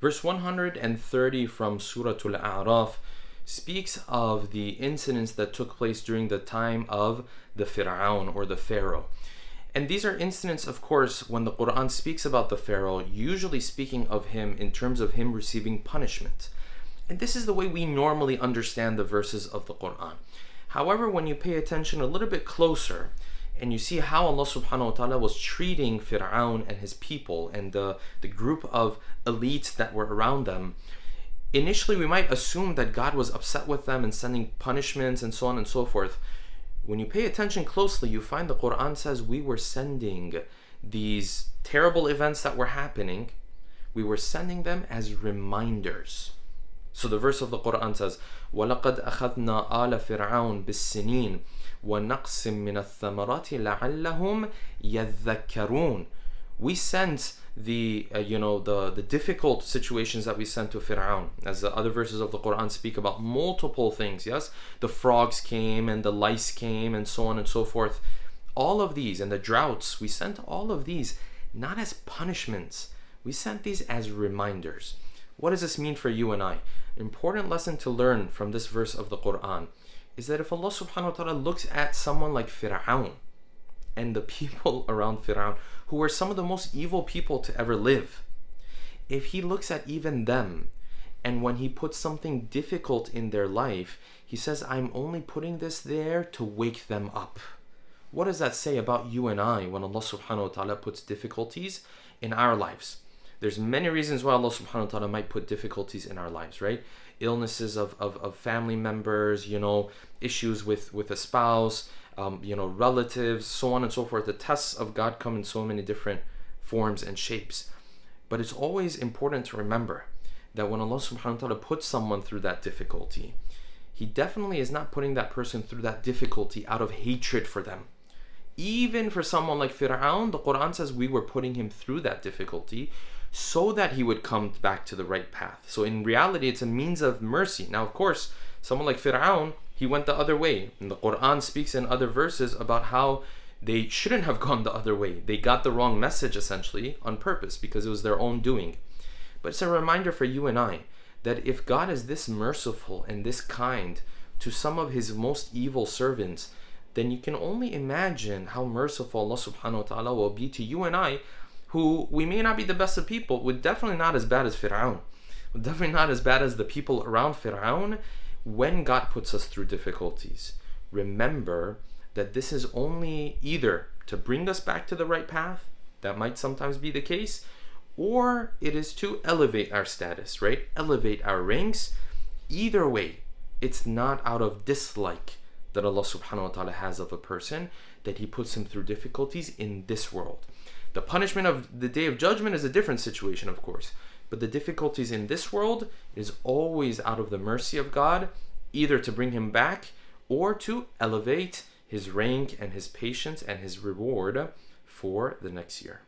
Verse 130 from Surah Al-A'raf speaks of the incidents that took place during the time of the Pharaoh or the Pharaoh. And these are incidents, of course, when the Quran speaks about the Pharaoh, usually speaking of him in terms of him receiving punishment. And this is the way we normally understand the verses of the Quran. However, when you pay attention a little bit closer, and you see how Allah subhanahu wa ta'ala was treating Pharaoh and his people and the group of elites that were around them, initially we might assume that God was upset with them and sending punishments and so on and so forth. When you pay attention closely, you find the Quran says we were sending these terrible events that were happening, we were sending them as reminders. So the verse of the Quran says, وَلَقَدْ أَخَذْنَا آلَ فِرْعَوْنَ بِالسِّنِينَ وَنَقْصٍ مِّنَ الثَّمَرَاتِ لَعَلَّهُمْ يَذَّكَّرُونَ. We sent the difficult situations that we sent to Pharaoh, as the other verses of the Quran speak about multiple things. Yes, the frogs came and the lice came and so on and so forth. All of these and the droughts, we sent all of these not as punishments. We sent these as reminders. What does this mean for you and I? Important lesson to learn from this verse of the Quran is that if Allah subhanahu wa ta'ala looks at someone like Pharaoh and the people around Pharaoh, who were some of the most evil people to ever live, if he looks at even them, and when he puts something difficult in their life, he says, I'm only putting this there to wake them up. What does that say about you and I when Allah subhanahu wa ta'ala puts difficulties in our lives? There's many reasons why Allah subhanahu wa ta'ala might put difficulties in our lives, right? Illnesses of family members, issues with a spouse, relatives, so on and so forth. The tests of God come in so many different forms and shapes. But it's always important to remember that when Allah subhanahu wa ta'ala puts someone through that difficulty, He definitely is not putting that person through that difficulty out of hatred for them. Even for someone like Pharaoh, the Quran says we were putting him through that difficulty so that he would come back to the right path. So in reality, it's a means of mercy. Now, of course, someone like Pharaoh, he went the other way. And the Quran speaks in other verses about how they shouldn't have gone the other way. They got the wrong message, essentially, on purpose, because it was their own doing. But it's a reminder for you and I that if God is this merciful and this kind to some of His most evil servants, then you can only imagine how merciful Allah subhanahu wa ta'ala will be to you and I, who we may not be the best of people. We're definitely not as bad as Pharaoh. We're definitely not as bad as the people around Pharaoh. When God puts us through difficulties, remember that this is only either to bring us back to the right path, that might sometimes be the case, or it is to elevate our status, right? Elevate our ranks. Either way, it's not out of dislike that Allah subhanahu wa ta'ala has of a person, that He puts him through difficulties in this world. The punishment of the Day of Judgment is a different situation, of course, but the difficulties in this world is always out of the mercy of God, either to bring him back or to elevate his rank and his patience and his reward for the next year.